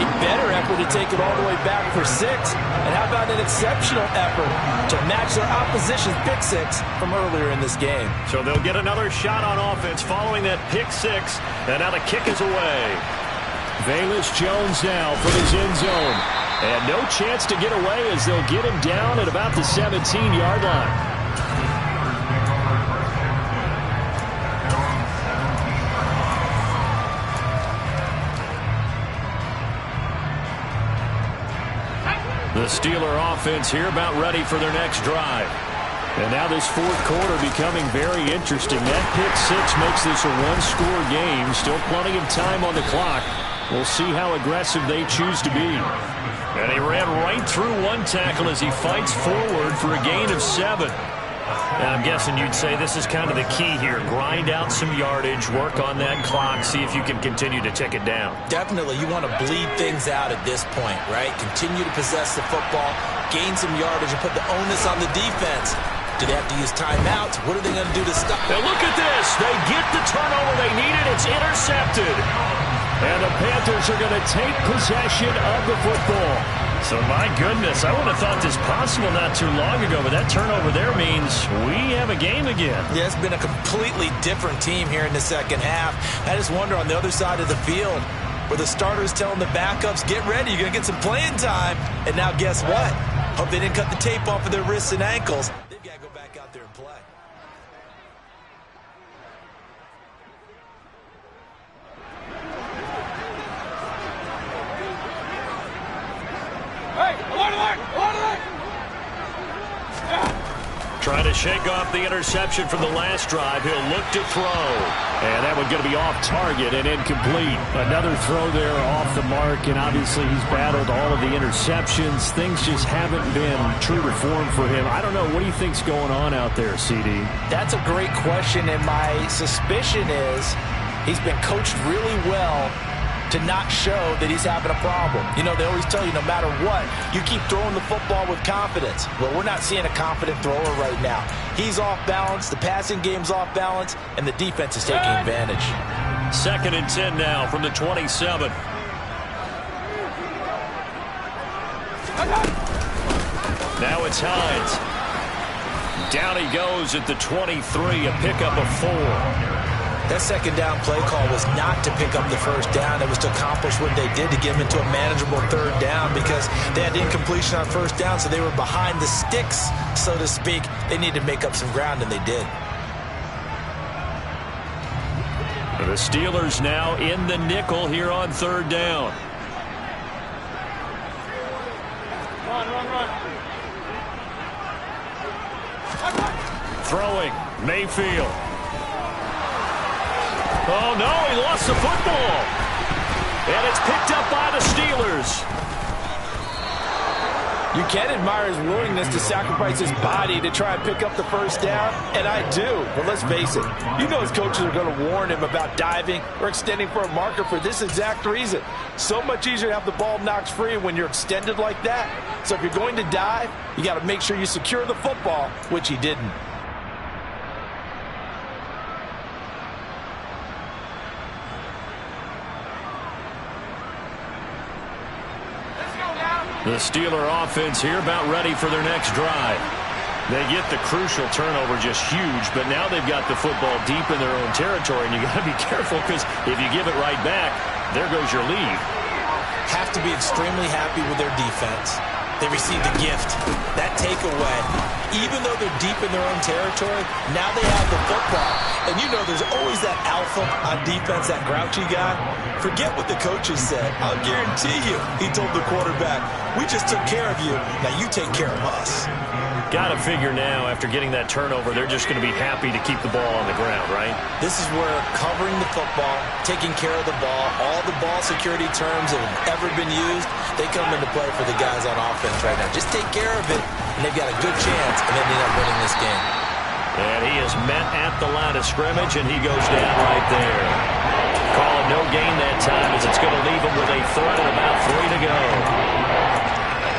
A better effort to take it all the way back for 6. And how about an exceptional effort to match their opposition's pick six from earlier in this game? So they'll get another shot on offense following that pick six. And now the kick is away. Velus Jones now from his end zone. And no chance to get away as they'll get him down at about the 17-yard line. The Steeler offense here about ready for their next drive. And now this fourth quarter becoming very interesting. That pick six makes this a one-score game. Still plenty of time on the clock. We'll see how aggressive they choose to be. And he ran right through one tackle as he fights forward for a gain of 7. And I'm guessing you'd say this is kind of the key here. Grind out some yardage, work on that clock, see if you can continue to tick it down. Definitely, you want to bleed things out at this point, right? Continue to possess the football, gain some yardage, and put the onus on the defense. Do they have to use timeouts? What are they going to do to stop? Now look at this. They get the turnover they needed. It's intercepted. And the Panthers are going to take possession of the football. So, my goodness, I would have thought this possible not too long ago, but that turnover there means we have a game again. Yeah, it's been a completely different team here in the second half. I just wonder on the other side of the field where the starters telling the backups, get ready, you're going to get some playing time. And now guess what? Hope they didn't cut the tape off of their wrists and ankles. They've got to go back out there and play. Trying to shake off the interception from the last drive. He'll look to throw. And that one's going to be off target and incomplete. Another throw there off the mark, and obviously he's battled all of the interceptions. Things just haven't been true to form for him. I don't know. What do you think's going on out there, CD? That's a great question, and my suspicion is he's been coached really well to not show that he's having a problem. You know, they always tell you no matter what, you keep throwing the football with confidence. Well, we're not seeing a confident thrower right now. He's off balance, the passing game's off balance, and the defense is taking advantage. 2nd and 10 now from the 27. Now it's Hines. Down he goes at the 23, a pickup of 4. That second down play call was not to pick up the first down. It was to accomplish what they did to get them into a manageable third down because they had incompletion on first down, so they were behind the sticks, so to speak. They needed to make up some ground, and they did. The Steelers now in the nickel here on 3rd down. Run. Throwing, Mayfield. Oh, no, he lost the football. And it's picked up by the Steelers. You can admire his willingness to sacrifice his body to try and pick up the first down, and I do. But let's face it, you know his coaches are going to warn him about diving or extending for a marker for this exact reason. So much easier to have the ball knocked free when you're extended like that. So if you're going to dive, you got to make sure you secure the football, which he didn't. The Steeler offense here about ready for their next drive. They get the crucial turnover, just huge, but now they've got the football deep in their own territory, and you got to be careful because if you give it right back, there goes your lead. Have to be extremely happy with their defense. They received a gift. That takeaway, even though they're deep in their own territory, now they have the football. And you know there's always that alpha on defense, that grouchy guy. Forget what the coaches said. I'll guarantee you, he told the quarterback, we just took care of you. Now you take care of us. Got to figure now, after getting that turnover, they're just going to be happy to keep the ball on the ground, right? This is where covering the football, taking care of the ball, all the ball security terms that have ever been used, they come into play for the guys on offense right now. Just take care of it, and they've got a good chance of ending up winning this game. And he is met at the line of scrimmage, and he goes down right there. Call it no gain that time, as it's going to leave him with a threat and about 3 to go.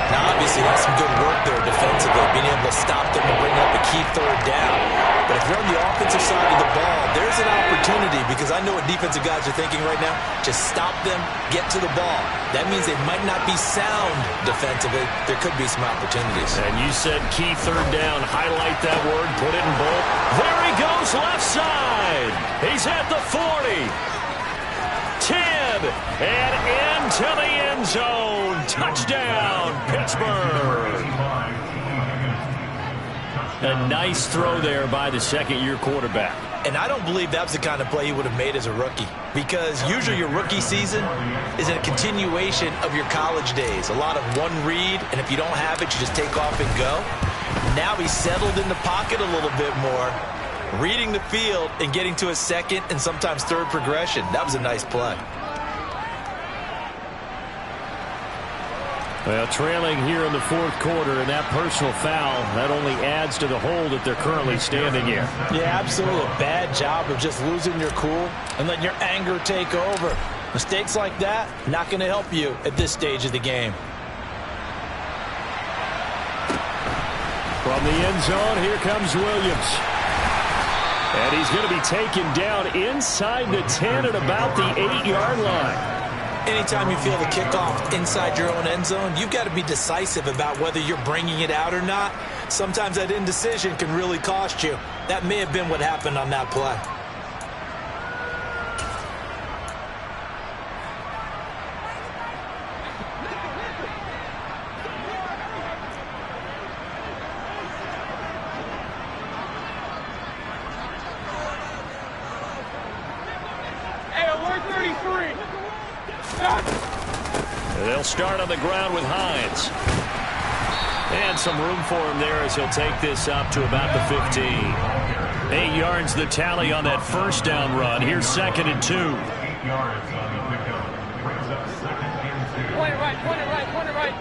Now, obviously, that's some good work there defensively, being able to stop them and bring up a key third down. But if you're on the offensive side of the ball, there's an opportunity, because I know what defensive guys are thinking right now. Just stop them, get to the ball. That means they might not be sound defensively. There could be some opportunities. And you said key third down. Highlight that word, put it in bold. There he goes, left side. He's at the 40. 10, and into the end zone. Touchdown, Pittsburgh. A nice throw there by the second-year quarterback. And I don't believe that was the kind of play he would have made as a rookie, because usually your rookie season is a continuation of your college days. A lot of one read, and if you don't have it, you just take off and go. Now he's settled in the pocket a little bit more, reading the field and getting to a second and sometimes third progression. That was a nice play. Well, trailing here in the fourth quarter, and that personal foul, that only adds to the hole that they're currently standing in. Yeah, absolutely. A bad job of just losing your cool and letting your anger take over. Mistakes like that, not going to help you at this stage of the game. From the end zone, here comes Williams. And he's going to be taken down inside the 10 at about the 8-yard line. Anytime you feel the kickoff inside your own end zone, you've got to be decisive about whether you're bringing it out or not. Sometimes that indecision can really cost you. That may have been what happened on that play. They'll start on the ground with Hines. And some room for him there as he'll take this up to about the 15. 8 yards the tally on that first down run. Here's 2nd and 2. 8 yards on the pickup. Brings up 2nd and 2. Point it right, point it right, point it right.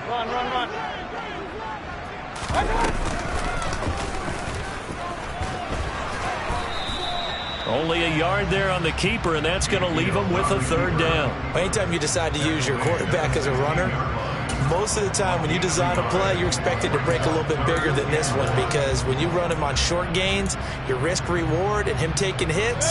Run, run, run. Only a yard there on the keeper, and that's going to leave him with a third down. Anytime you decide to use your quarterback as a runner, most of the time when you design a play, you're expected to break a little bit bigger than this one, because when you run him on short gains, your risk-reward and him taking hits,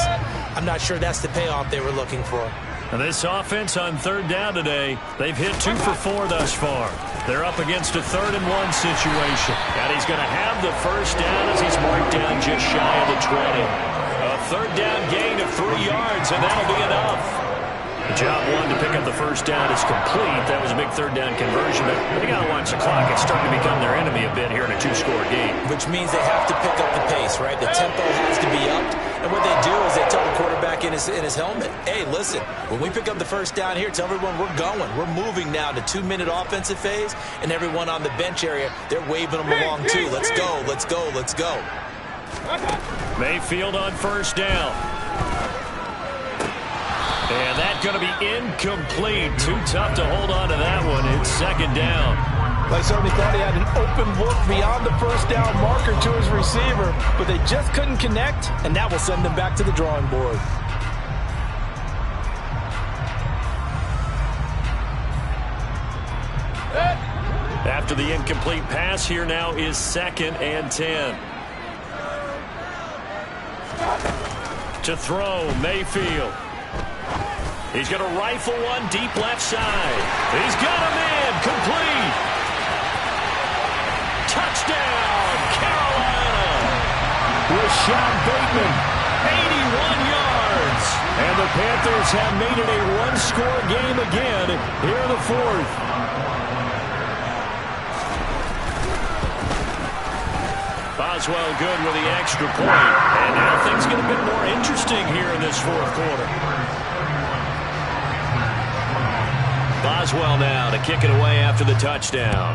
I'm not sure that's the payoff they were looking for. And this offense on third down today, they've hit 2 for 4 thus far. They're up against a 3rd and 1 situation. And he's going to have the first down as he's marked down just shy of the 20. A third down gain of 3 yards, and that'll be enough. The job one to pick up the first down is complete. That was a big third down conversion, but they got to watch the clock. It's starting to become their enemy a bit here in a 2-score game. Which means they have to pick up the pace, right? The tempo has to be upped. And what they do is they tell the quarterback in his helmet, hey, listen, when we pick up the first down here, tell everyone we're going. We're moving now to 2-minute offensive phase, and everyone on the bench area, they're waving them along too. Let's go, let's go, let's go. Mayfield on first down. And that's going to be incomplete. Too tough to hold on to that one. It's second down. Like somebody thought he had an open look beyond the first down marker to his receiver, but they just couldn't connect, and that will send them back to the drawing board. After the incomplete pass, here now is 2nd and 10. To throw, Mayfield. He's going to rifle one deep left side. He's got him in. Complete. Touchdown, Carolina. Rashad Bateman, 81 yards. And the Panthers have made it a one-score game again here in the 4th. Boswell good with the extra point. And now things get a bit more interesting here in this 4th quarter. Boswell now to kick it away after the touchdown.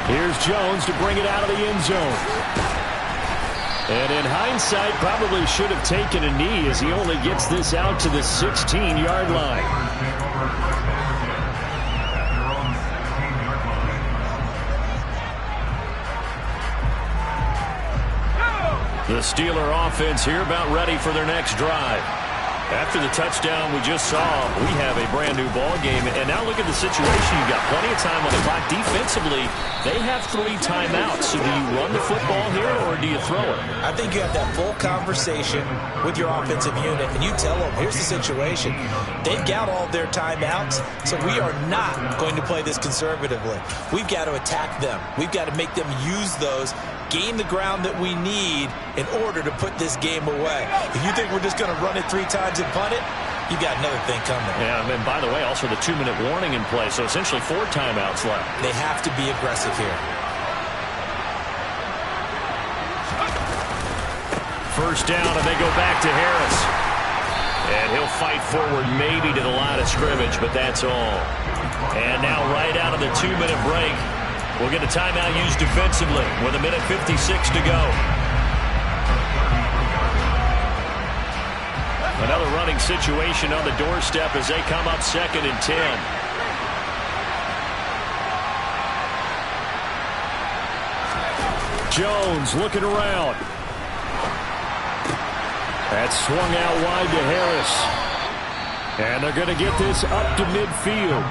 Here's Jones to bring it out of the end zone. And in hindsight, probably should have taken a knee as he only gets this out to the 16-yard line. The Steeler offense here about ready for their next drive. After the touchdown we just saw, we have a brand new ball game. And now look at the situation. You've got plenty of time on the clock. Defensively, they have 3 timeouts. So do you run the football here or do you throw it? I think you have that full conversation with your offensive unit, and you tell them, here's the situation. They've got all their timeouts, so we are not going to play this conservatively. We've got to attack them. We've got to make them use those, gain the ground that we need in order to put this game away. If you think we're just going to run it 3 times and punt it, you got another thing coming. Yeah, and by the way, also the 2-minute warning in play, so essentially 4 timeouts left. They have to be aggressive here. First down, and they go back to Harris. And he'll fight forward maybe to the line of scrimmage, but that's all. And now right out of the 2-minute break, we'll get a timeout used defensively with 1:56 to go. Another running situation on the doorstep as they come up 2nd and 10. Jones looking around. That's swung out wide to Harris. And they're going to get this up to midfield.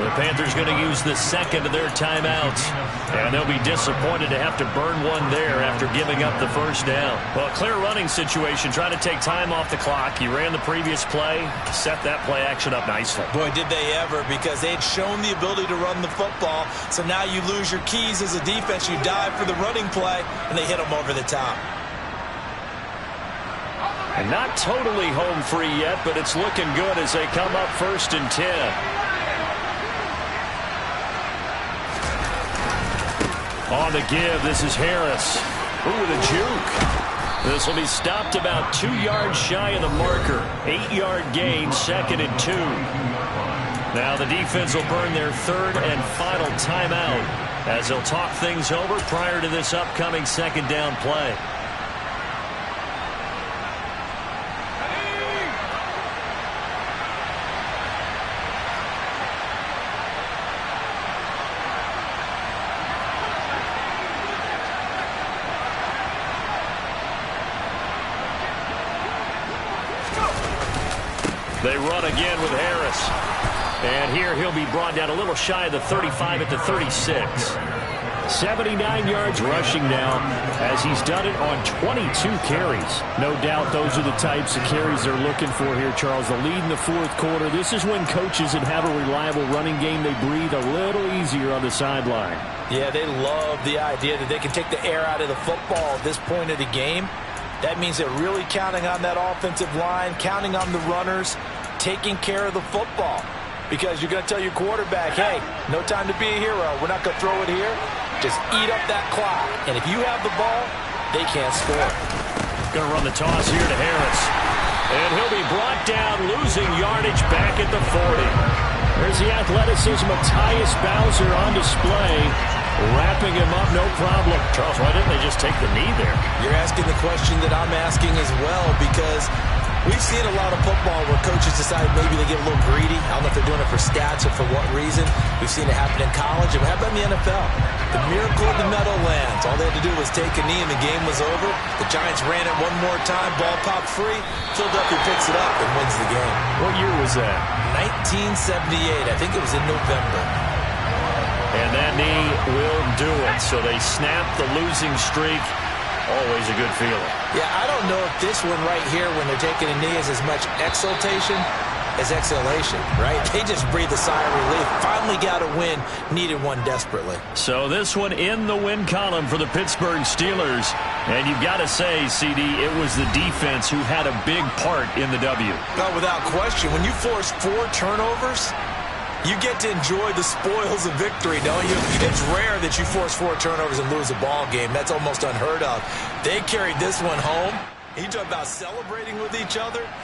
The Panthers going to use the 2nd of their timeouts. And they'll be disappointed to have to burn one there after giving up the first down. Well, clear running situation, trying to take time off the clock. He ran the previous play, set that play action up nicely. Boy, did they ever, because they had shown the ability to run the football. So now you lose your keys as a defense. You dive for the running play, and they hit them over the top. And not totally home free yet, but it's looking good as they come up 1st and 10. On the give, this is Harris. Ooh, the juke. This will be stopped about 2 yards shy of the marker. 8-yard gain, 2nd and 2. Now the defense will burn their 3rd and final timeout as they'll talk things over prior to this upcoming 2nd down play. They run again with Harris. And here he'll be brought down a little shy of the 35 at the 36. 79 yards rushing now as he's done it on 22 carries. No doubt those are the types of carries they're looking for here, Charles. The lead in the 4th quarter. This is when coaches that have a reliable running game, they breathe a little easier on the sideline. Yeah, they love the idea that they can take the air out of the football at this point of the game. That means they're really counting on that offensive line, counting on the runners, taking care of the football. Because you're going to tell your quarterback, hey, no time to be a hero. We're not going to throw it here. Just eat up that clock. And if you have the ball, they can't score. Going to run the toss here to Harris. And he'll be brought down, losing yardage back at the 40. There's the athleticism of Tyus Bowser on display. Wrapping him up, no problem. Charles, why didn't they just take the knee there? You're asking the question that I'm asking as well, because we've seen a lot of football where coaches decide maybe they get a little greedy. I don't know if they're doing it for stats or for what reason. We've seen it happen in college. And how about in the NFL? The miracle of the Meadowlands. All they had to do was take a knee and the game was over. The Giants ran it one more time. Ball popped free. Philadelphia picks it up and wins the game. What year was that? 1978. I think it was in November. And that knee will do it. So they snap the losing streak. Always a good feeling. Yeah, I don't know if this one right here, when they're taking a knee, is as much exultation as exhalation, right? They just breathe a sigh of relief. Finally got a win. Needed one desperately. So this one in the win column for the Pittsburgh Steelers. And you've got to say, CD, it was the defense who had a big part in the W. No, without question. When you force 4 turnovers, you get to enjoy the spoils of victory, don't you? It's rare that you force 4 turnovers and lose a ball game. That's almost unheard of. They carried this one home. You talk about celebrating with each other.